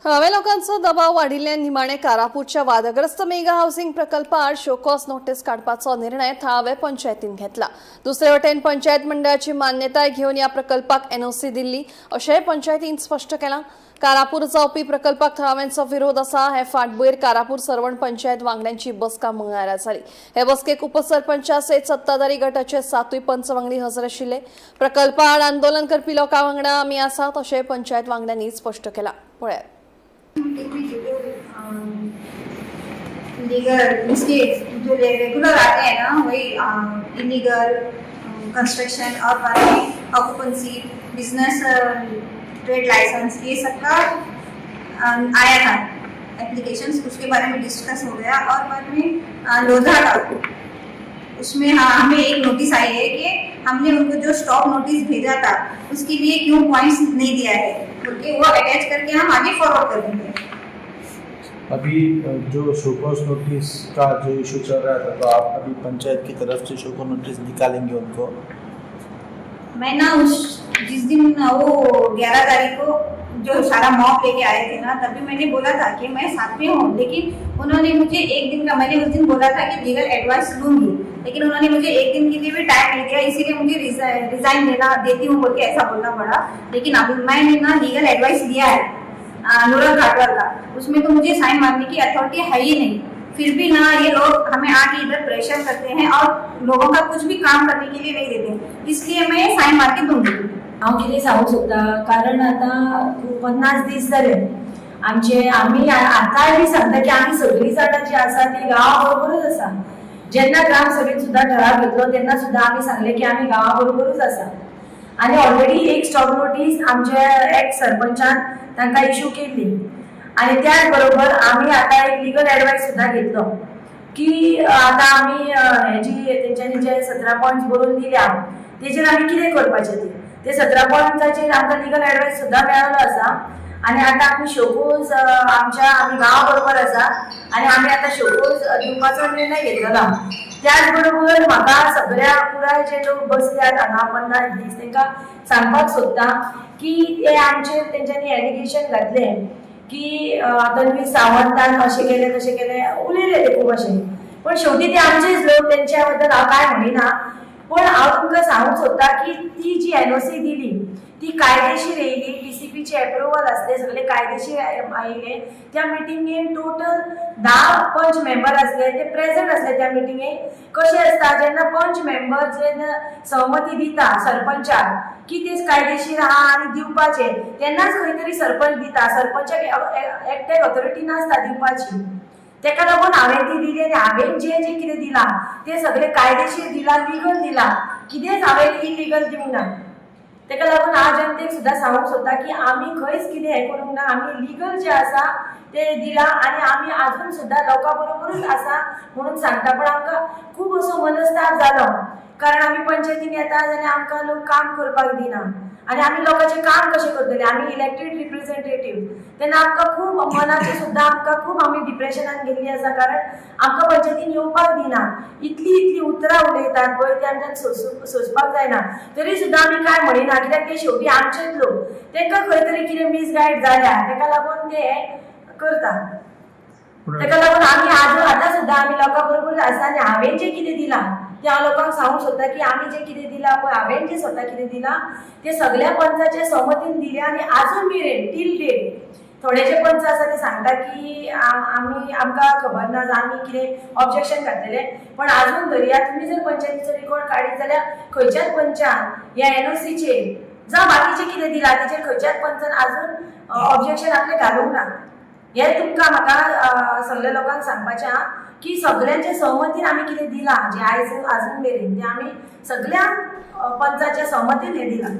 हवे लोकांचो दबाव वाढिल्ल्यान निमाणे कारापूरच्या वादग्रस्त मेगा हाऊसिंग प्रकल्पार शोकॉस नोटीस काडपाचो निर्णय थळावे पंचायतीन घेतला। दुसरे वटेन पंचायत मंडळाची मान्यताय घेवन या प्रकल्पाक एनओसी दिल्ली अशें पंचायतीन स्पष्ट केलां। कारापूर जावपी प्रकल्पाक थळाव्यांचो विरोध आसा। हे फाटभुंयेर कारापूर सरवण पंचायत वांगड्यांची बसका मंगळारा जाली। हे बसकेक उपसरपंचा सयत सत्ताधारी गटाचे 7 पंच वांगडी हजर आशिल्ले। प्रकल्पा आड आंदोलन करपी लोकां वांगडा आमी आसात अशें पंचायत वांगड्यांनी स्पष्ट केलां। पळयात। लीगल मिस्टेक्स जो रेगुलर आते हैं ना वही इलीगल कंस्ट्रक्शन और बाद में ऑक्यूपेंसी बिजनेस ट्रेड लाइसेंस ये सब का आया था एप्लीकेशंस, उसके बारे में डिस्कस हो गया। और बाद में लोधा का उसमें हमें एक नोटिस आई है कि हमने उनको जो स्टॉप नोटिस भेजा था उसके लिए क्यों पॉइंट्स नहीं दिया है क्योंकि वो अटैच करके हम आगे फॉरवर्ड कर देंगे। अभी जो शोकॉस नोटिस का जो इशू चल रहा था, तो आप अभी पंचायत की तरफ से शोकॉस नोटिस निकालेंगे उनको? मैं ना जिस दिन वो 11 तारीख को जो सारा मॉब लेके आए थे ना, तभी मैंने बोला था कि मैं साथ में हूँ, लेकिन उन्होंने मुझे एक दिन का, मैंने उस दिन बोला था कि लीगल एडवाइस लूंगी, लेकिन उन्होंने मुझे एक दिन के लिए भी टाइम नहीं दिया, इसीलिए मुझे रिजाइन देती हूँ बोल के ऐसा बोलना पड़ा। लेकिन अब मैंने ना लीगल एडवाइस लिया है नूरल घाटवाल का, उसमें तो मुझे साइन मारने की अथॉरिटी है ही नहीं। फिर भी ना ये लोग हमें आके इधर प्रेशर करते हैं और लोगों का कुछ भी काम करने के लिए नहीं देते, इसलिए मैं साइन मार के दूंगी। हांव कितें सांगूंक सोदता, कारण आतां 50 दीस जाले आमी आतांय बी सांगता की आमी सगळीं जाणां जी आसा ती गांवा बरोबरूच आसा। जेन्ना ग्रामसभेत सुद्दां ठराव घेतलो तेन्ना सुद्दां आमी सांगलें की आमी गांवा बरोबरूच आसा। आनी ऑलरेडी एक स्टॉप नोटीस आमच्या एक्स सरपंचान तांकां इशू केल्ली। आनी त्याच बरोबर आमी आतां एक लीगल एडवाइस सुद्दां घेतलो की आतां आमी हेजी तेंच्यांनी जे 17 पॉयंट्स बरोवन दिल्या तेजेर आमी कितें करपाचें ते 17 पॉयंट्साचेर आमकां लीगल एडवाइस सुद्दां मेळ्ळो आसा। आनी आतां आमी शोकॉस आमी गांवा बरोबर आसा आनी आमी आतां शोकॉस दिवपाचो निर्णय घेतलेलो। त्याच बरोबर म्हाका सगळ्या पुराय जे लोक बसल्यात हांगा 50 दीस तांकां सांगपाक सोदता की ते आमचेर तेंच्यांनी एलिगेशन घातलें की तन्वी सावंतान अशें केलें तशें केलें, उलयले ते खूब अशें, पण शेवटी ते आमचेच लोक, तेंच्या बद्दल हांव कांय म्हणिना। पण हांव तुमकां सांगूंक सोदता की ती जी एनओसी दिली ती कायदेशीर येयली, डीसीपीचे अप्रुवल आसले, सगळे कायदेशीर आयले। त्या मिटिंगेन टोटल 10 पंच मेंबर आसले, ते प्रेझेंट आसले त्या मिटिंगेन। कशें आसता जेन्ना पंच मेंबर जेन्ना सहमती दिता सरपंचाक की ते कायदेशीर आहा आनी दिवपाचे, तेन्नाच खंय तरी सरपंच दिता, सरपंचाक एकट्याक ऑथॉरिटी नासता दिवपाची। तेका लागून हांवें ती दिली आनी हांवें जे कितें दिलां ते सगळे कायदेशीर दिलां, लीगल दिलां, कितेंच हांवें इलिगल दिवंक ना। तेका लागून हांव जनतेक सुद्दां सांगूंक सोदता की आमी खंयच कितें हें करूंक ना, आमी लीगल जे आसा ते दिलां आनी आमी आजून सुद्दां लोकां बरोबरूच आसा म्हणून सांगता। पण आमकां खूब असो मनस्ताप जालो, कारण आमी पंचायतीन येता जाल्यार आमकां लोक काम करपाक दिना आनी आमी लोकांचें काम कशें करतले, आमी इलेक्टेड रिप्रेझेंटेटिव्ह। तेन्ना आमकां खूब मनाचें सुद्दां आमकां खूब आमी डिप्रेशनान गेल्लीं आसा, कारण आमकां पंचायतीन येवपाक दिना। इतली उतरां उलयतात पळय ते आमच्यान सोंसपाक जायना, तरी सुद्दां आमी कांय म्हणिना, कित्याक ते शेवटी आमचेच लोक, तांकां खंय तरी कितें मिसगायड जाल्या तेका लागून ते करता। तेका लागून आमी आतां सुद्दां आमी लोकां बरोबर आसा आनी हांवें जें कितें दिलां ते हांव लोकांक सांगूंक सोदता की आमी जें कितें दिलां पळय, हांवें जें स्वता कितें दिलां ते सगळ्या पंचाच्या सहमतीन दिलें। आनी आजून मेरेन टील डेट थोडे जे पंच आसा ते सांगता की आमकां खबर ना, आमी कितें ऑब्जेक्शन घातलेलें, पण आजून धरया तुमी जर पंचायतीचो रिकॉर्ड काडीत जाल्यार खंयच्याच पंचान ह्या एनओसीचेर जावं बाकीचें कितें दिलां तेचेर खंयच्याच पंचान आजून ऑब्जेक्शन आपलें घालूंक ना। हें तुमकां म्हाका सगळ्या लोकांक सांगपाचें आहा की सगळ्यांच्या सहमतीन आमी कितें दिलां, जें आजून मेरेन तें आमी सगळ्या पंचाच्या सहमतीन हें दिलां।